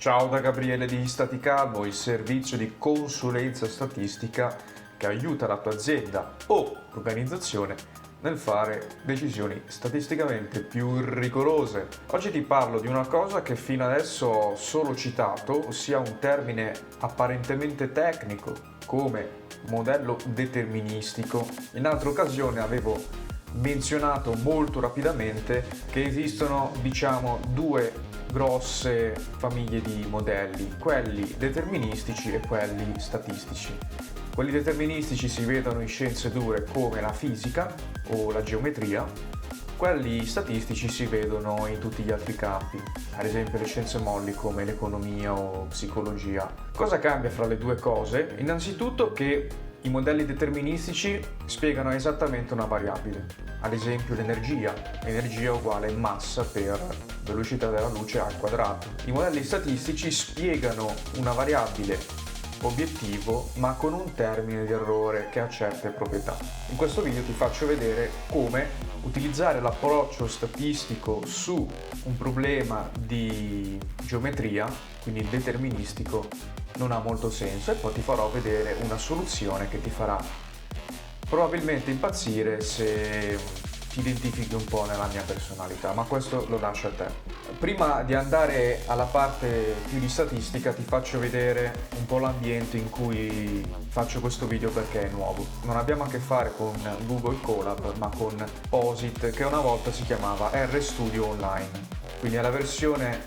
Ciao da Gabriele di Staticalvo, il servizio di consulenza statistica che aiuta la tua azienda o organizzazione nel fare decisioni statisticamente più rigorose. Oggi ti parlo di una cosa che fino adesso ho solo citato, ossia un termine apparentemente tecnico come modello deterministico. In altre occasioni avevo menzionato molto rapidamente che esistono, due grosse famiglie di modelli, quelli deterministici e quelli statistici. Quelli deterministici si vedono in scienze dure come la fisica o la geometria, quelli statistici si vedono in tutti gli altri campi, ad esempio le scienze molli come l'economia o psicologia. Cosa cambia fra le due cose? Innanzitutto che i modelli deterministici spiegano esattamente una variabile, ad esempio l'energia. Energia uguale massa per velocità della luce al quadrato. I modelli statistici spiegano una variabile obiettivo ma con un termine di errore che ha certe proprietà. In questo video ti faccio vedere come utilizzare l'approccio statistico su un problema di geometria, quindi deterministico, non ha molto senso, e poi ti farò vedere una soluzione che ti farà probabilmente impazzire se ti identifichi un po' nella mia personalità, ma questo lo lascio a te. Prima di andare alla parte più di statistica ti faccio vedere un po' l'ambiente in cui faccio questo video perché è nuovo. Non abbiamo a che fare con Google Colab ma con POSIT, che una volta si chiamava RStudio Online, quindi è la versione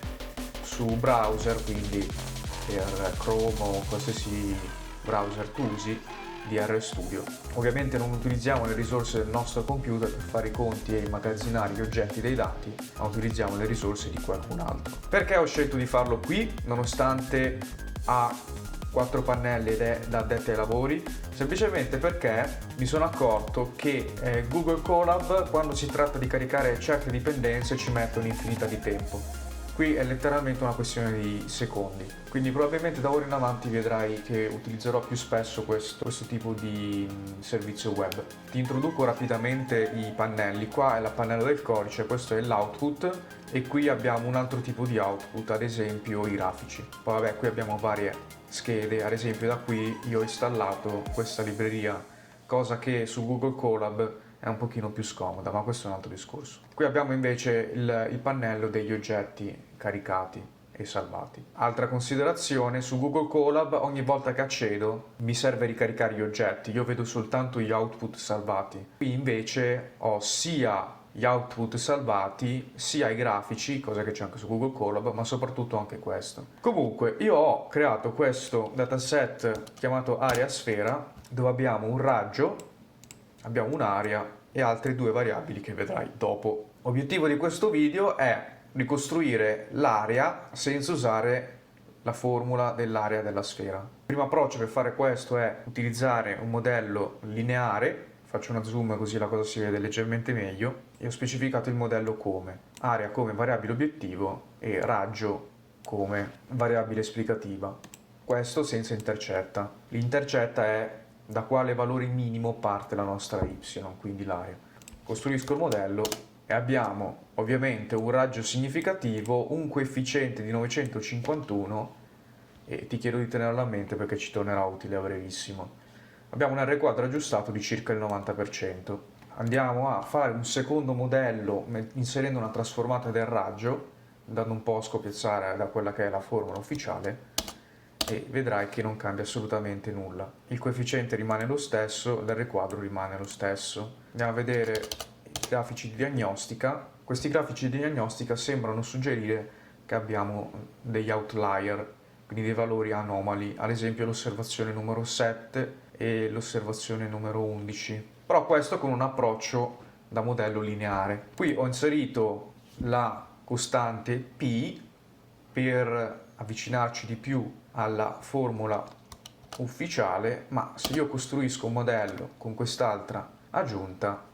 su browser, quindi per Chrome o qualsiasi browser tu usi, di RStudio. Ovviamente non utilizziamo le risorse del nostro computer per fare i conti e immagazzinare gli oggetti dei dati, ma utilizziamo le risorse di qualcun altro. Perché ho scelto di farlo qui, nonostante ha 4 pannelli ed è da addetti ai lavori? Semplicemente perché mi sono accorto che Google Colab, quando si tratta di caricare certe dipendenze, ci mette un'infinità di tempo. Qui è letteralmente una questione di secondi, quindi probabilmente da ora in avanti vedrai che utilizzerò più spesso questo tipo di servizio web. Ti introduco rapidamente i pannelli. Qua è il pannello del codice, questo è l'output, e qui abbiamo un altro tipo di output, ad esempio i grafici. Poi vabbè, qui abbiamo varie schede, ad esempio da qui io ho installato questa libreria, cosa che su Google Colab è un pochino più scomoda, ma questo è un altro discorso. Qui abbiamo invece il pannello degli oggetti caricati e salvati. Altra considerazione, su Google Colab ogni volta che accedo mi serve ricaricare gli oggetti, io vedo soltanto gli output salvati. Qui invece ho sia gli output salvati sia i grafici, cosa che c'è anche su Google Colab, ma soprattutto anche questo. Comunque io ho creato questo dataset chiamato area sfera, dove abbiamo un raggio, abbiamo un'area e altre due variabili che vedrai dopo. L'obiettivo di questo video è ricostruire l'area senza usare la formula dell'area della sfera. Il primo approccio per fare questo è utilizzare un modello lineare. Faccio una zoom così la cosa si vede leggermente meglio, e ho specificato il modello come area come variabile obiettivo e raggio come variabile esplicativa. Questo senza intercetta. L'intercetta è da quale valore minimo parte la nostra y, quindi l'area. Costruisco il modello e abbiamo ovviamente un raggio significativo, un coefficiente di 951, e ti chiedo di tenerlo a mente perché ci tornerà utile a brevissimo. Abbiamo un R quadro aggiustato di circa il 90%. Andiamo a fare un secondo modello inserendo una trasformata del raggio, andando un po' a scopiazzare da quella che è la formula ufficiale, e vedrai che non cambia assolutamente nulla. Il coefficiente rimane lo stesso, l'R quadro rimane lo stesso. Andiamo a vedere i grafici di diagnostica. Questi grafici di diagnostica sembrano suggerire che abbiamo degli outlier, quindi dei valori anomali, ad esempio l'osservazione numero 7 e l'osservazione numero 11. Però questo con un approccio da modello lineare. Qui ho inserito la costante P per avvicinarci di più alla formula ufficiale, ma se io costruisco un modello con quest'altra aggiunta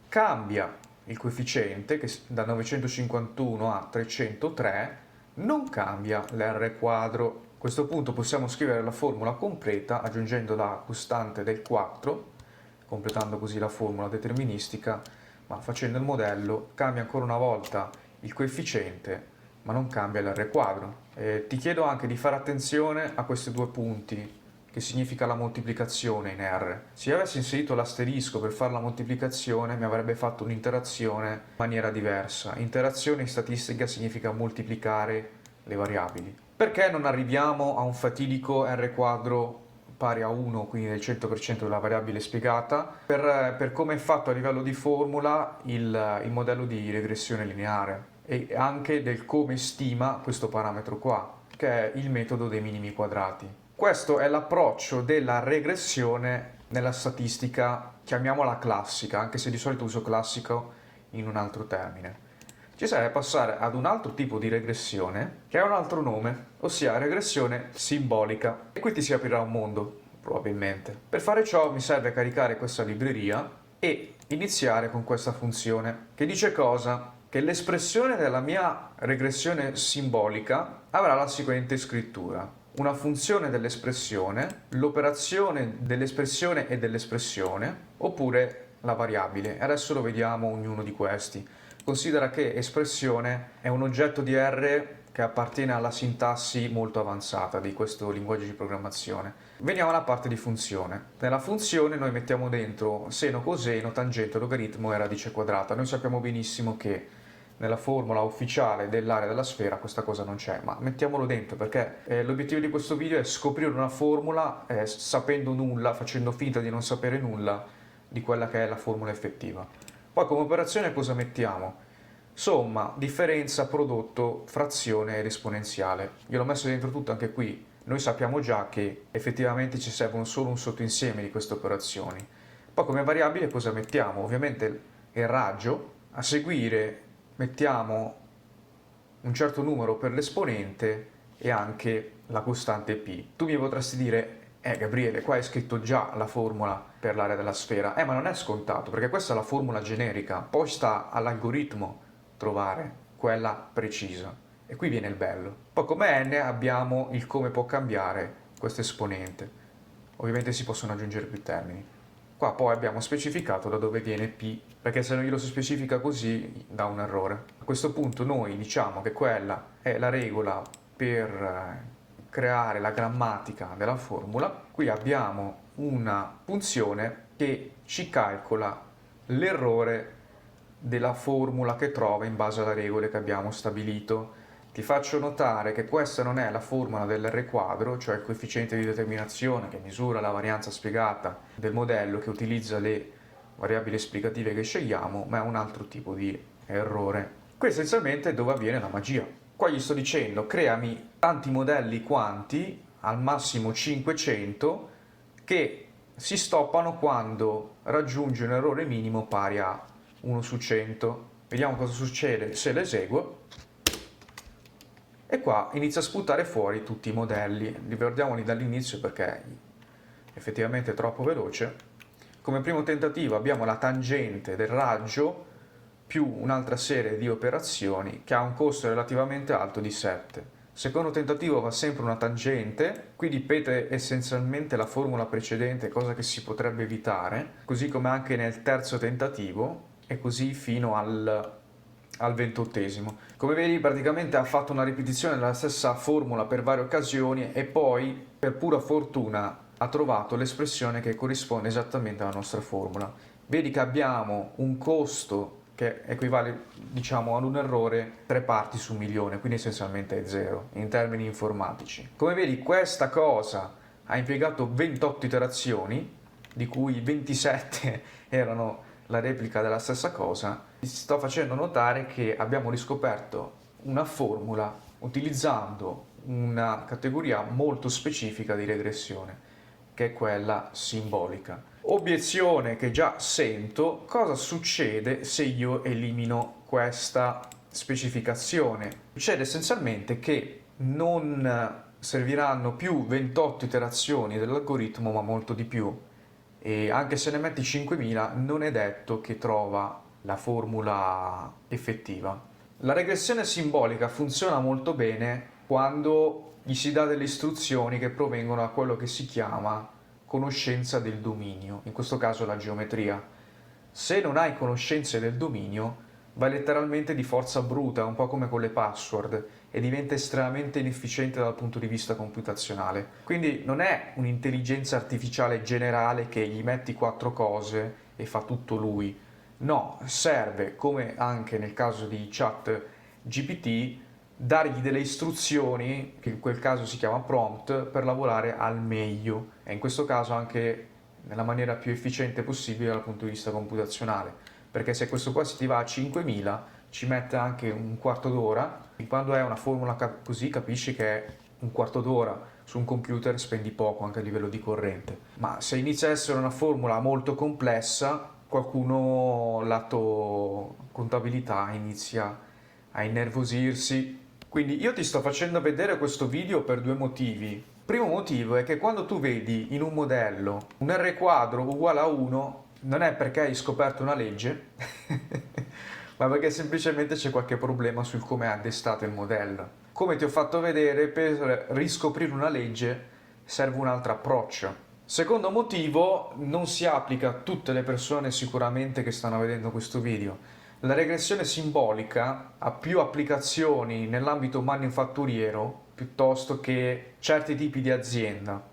cambia il coefficiente, che da 951 a 303, non cambia l'R quadro. A questo punto possiamo scrivere la formula completa aggiungendo la costante del 4, completando così la formula deterministica, ma facendo il modello cambia ancora una volta il coefficiente, ma non cambia l'R quadro. Ti chiedo anche di fare attenzione a questi due punti, che significa la moltiplicazione in R. Se io avessi inserito l'asterisco per fare la moltiplicazione, mi avrebbe fatto un'interazione in maniera diversa. Interazione in statistica significa moltiplicare le variabili. Perché non arriviamo a un fatidico R quadro pari a 1, quindi del 100% della variabile spiegata, per come è fatto a livello di formula il modello di regressione lineare e anche del come stima questo parametro qua, che è il metodo dei minimi quadrati. Questo è l'approccio della regressione nella statistica, chiamiamola classica, anche se di solito uso classico in un altro termine. Ci serve passare ad un altro tipo di regressione che ha un altro nome, ossia regressione simbolica. E qui ti si aprirà un mondo, probabilmente. Per fare ciò mi serve caricare questa libreria e iniziare con questa funzione, che dice cosa? Che l'espressione della mia regressione simbolica avrà la seguente scrittura. Una funzione dell'espressione, l'operazione dell'espressione e dell'espressione, oppure la variabile. Adesso lo vediamo ognuno di questi. Considera che espressione è un oggetto di R che appartiene alla sintassi molto avanzata di questo linguaggio di programmazione. Veniamo alla parte di funzione. Nella funzione noi mettiamo dentro seno, coseno, tangente, logaritmo e radice quadrata. Noi sappiamo benissimo che nella formula ufficiale dell'area della sfera questa cosa non c'è, ma mettiamolo dentro perché l'obiettivo di questo video è scoprire una formula sapendo nulla, facendo finta di non sapere nulla di quella che è la formula effettiva. Poi come operazione cosa mettiamo? Somma, differenza, prodotto, frazione ed esponenziale. Io l'ho messo dentro tutto anche qui. Noi sappiamo già che effettivamente ci servono solo un sottoinsieme di queste operazioni. Poi come variabile cosa mettiamo? Ovviamente il raggio. A seguire mettiamo un certo numero per l'esponente e anche la costante p. Tu mi potresti dire Gabriele, qua è scritto già la formula per l'area della sfera. Ma non è scontato, perché questa è la formula generica, poi sta all'algoritmo trovare quella precisa. E qui viene il bello. Poi come n abbiamo il come può cambiare questo esponente. Ovviamente si possono aggiungere più termini. Qua poi abbiamo specificato da dove viene p, perché se non glielo si specifica così dà un errore. A questo punto noi diciamo che quella è la regola per creare la grammatica della formula. Qui abbiamo una funzione che ci calcola l'errore della formula che trova in base alle regole che abbiamo stabilito. Ti faccio notare che questa non è la formula dell'R quadro, cioè il coefficiente di determinazione che misura la varianza spiegata del modello che utilizza le variabili esplicative che scegliamo, ma è un altro tipo di errore. Qui essenzialmente è dove avviene la magia. Qua gli sto dicendo creami tanti modelli quanti, al massimo 500, che si stoppano quando raggiunge un errore minimo pari a 1 su 100. Vediamo cosa succede se l'eseguo. E qua inizia a sputare fuori tutti i modelli. Ricordiamoli dall'inizio perché effettivamente è troppo veloce. Come primo tentativo abbiamo la tangente del raggio più un'altra serie di operazioni che ha un costo relativamente alto di 7. Secondo tentativo va sempre una tangente, qui ripete essenzialmente la formula precedente, cosa che si potrebbe evitare, così come anche nel terzo tentativo e così fino al 28esimo. Come vedi praticamente ha fatto una ripetizione della stessa formula per varie occasioni e poi per pura fortuna ha trovato l'espressione che corrisponde esattamente alla nostra formula. Vedi che abbiamo un costo che equivale diciamo ad un errore 3 parti su milione, quindi essenzialmente è 0 in termini informatici. Come vedi questa cosa ha impiegato 28 iterazioni, di cui 27 erano la replica della stessa cosa. Ti sto facendo notare che abbiamo riscoperto una formula utilizzando una categoria molto specifica di regressione, che è quella simbolica. Obiezione che già sento: cosa succede se io elimino questa specificazione? Succede essenzialmente che non serviranno più 28 iterazioni dell'algoritmo, ma molto di più. E anche se ne metti 5000 non è detto che trova la formula effettiva. La regressione simbolica funziona molto bene quando gli si dà delle istruzioni che provengono da quello che si chiama conoscenza del dominio, in questo caso la geometria. Se non hai conoscenze del dominio, vai letteralmente di forza bruta, un po' come con le password. e diventa estremamente inefficiente dal punto di vista computazionale. Quindi non è un'intelligenza artificiale generale che gli metti 4 cose e fa tutto lui. No, serve, come anche nel caso di Chat GPT, dargli delle istruzioni, che in quel caso si chiama prompt, per lavorare al meglio e in questo caso anche nella maniera più efficiente possibile dal punto di vista computazionale, perché se questo qua si ti va a 5000 ci mette anche un quarto d'ora, e quando è una formula così capisci che è un quarto d'ora su un computer spendi poco anche a livello di corrente. Ma se inizia a essere una formula molto complessa, qualcuno lato contabilità inizia a innervosirsi. Quindi io ti sto facendo vedere questo video per 2 motivi. Primo motivo è che quando tu vedi in un modello un R quadro uguale a 1, non è perché hai scoperto una legge, ma perché semplicemente c'è qualche problema sul come è addestato il modello. Come ti ho fatto vedere, per riscoprire una legge serve un altro approccio. Secondo motivo, non si applica a tutte le persone sicuramente che stanno vedendo questo video. La regressione simbolica ha più applicazioni nell'ambito manifatturiero piuttosto che certi tipi di azienda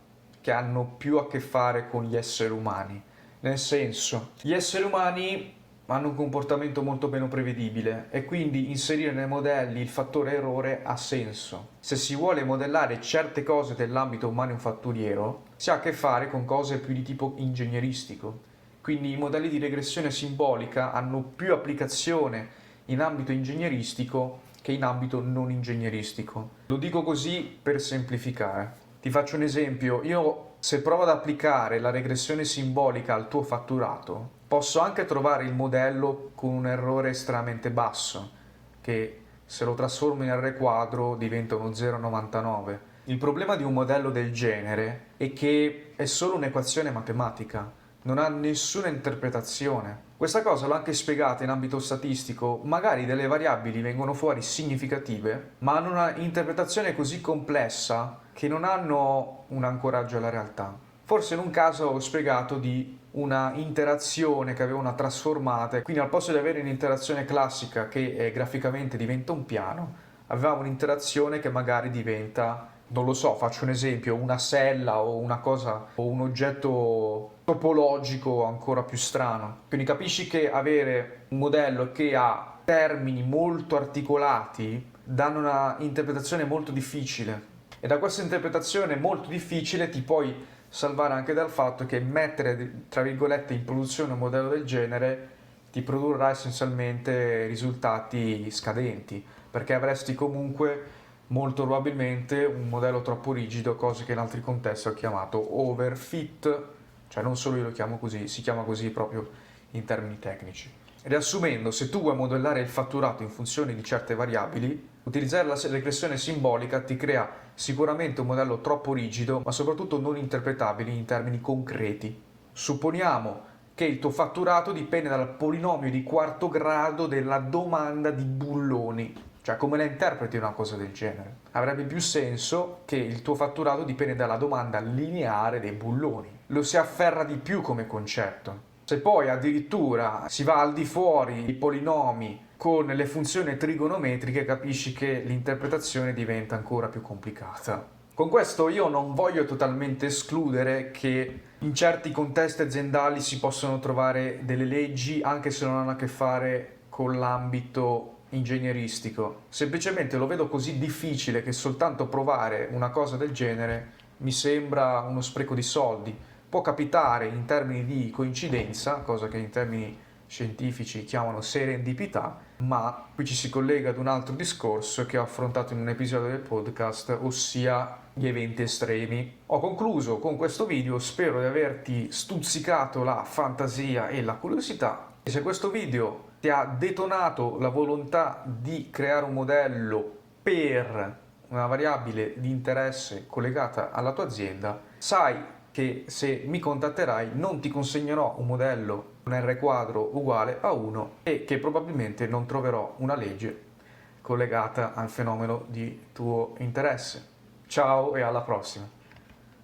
che hanno più a che fare con gli esseri umani. Nel senso, gli esseri umani hanno un comportamento molto meno prevedibile e quindi inserire nei modelli il fattore errore ha senso. Se si vuole modellare certe cose dell'ambito manifatturiero, si ha a che fare con cose più di tipo ingegneristico. Quindi i modelli di regressione simbolica hanno più applicazione in ambito ingegneristico che in ambito non ingegneristico. Lo dico così per semplificare. Ti faccio un esempio, io se provo ad applicare la regressione simbolica al tuo fatturato, posso anche trovare il modello con un errore estremamente basso, che se lo trasformo in R quadro diventa uno 0,99. Il problema di un modello del genere è che è solo un'equazione matematica, non ha nessuna interpretazione. Questa cosa l'ho anche spiegata in ambito statistico, magari delle variabili vengono fuori significative, ma hanno una interpretazione così complessa che non hanno un ancoraggio alla realtà. Forse in un caso ho spiegato di una interazione che aveva una trasformata, quindi al posto di avere un'interazione classica che graficamente diventa un piano, avevamo un'interazione che magari diventa, non lo so, faccio un esempio, una sella o una cosa o un oggetto topologico ancora più strano. Quindi capisci che avere un modello che ha termini molto articolati danno una interpretazione molto difficile e da questa interpretazione molto difficile ti puoi salvare anche dal fatto che mettere tra virgolette in produzione un modello del genere ti produrrà essenzialmente risultati scadenti, perché avresti comunque molto probabilmente un modello troppo rigido, cosa che in altri contesti ho chiamato overfit, cioè non solo io lo chiamo così, si chiama così proprio in termini tecnici. Riassumendo, se tu vuoi modellare il fatturato in funzione di certe variabili, utilizzare la regressione simbolica ti crea sicuramente un modello troppo rigido, ma soprattutto non interpretabile in termini concreti. Supponiamo che il tuo fatturato dipende dal polinomio di quarto grado della domanda di bulloni. Cioè, come la interpreti una cosa del genere? Avrebbe più senso che il tuo fatturato dipende dalla domanda lineare dei bulloni. Lo si afferra di più come concetto. Se poi addirittura si va al di fuori dei polinomi con le funzioni trigonometriche, capisci che l'interpretazione diventa ancora più complicata. Con questo io non voglio totalmente escludere che in certi contesti aziendali si possono trovare delle leggi anche se non hanno a che fare con l'ambito ingegneristico. Semplicemente lo vedo così difficile che soltanto provare una cosa del genere mi sembra uno spreco di soldi. Può capitare in termini di coincidenza, cosa che in termini scientifici chiamano serendipità, ma qui ci si collega ad un altro discorso che ho affrontato in un episodio del podcast, ossia gli eventi estremi. Ho concluso con questo video, spero di averti stuzzicato la fantasia e la curiosità. E se questo video ti ha detonato la volontà di creare un modello per una variabile di interesse collegata alla tua azienda, sai che se mi contatterai non ti consegnerò un modello, un R quadro uguale a 1 e che probabilmente non troverò una legge collegata al fenomeno di tuo interesse. Ciao e alla prossima!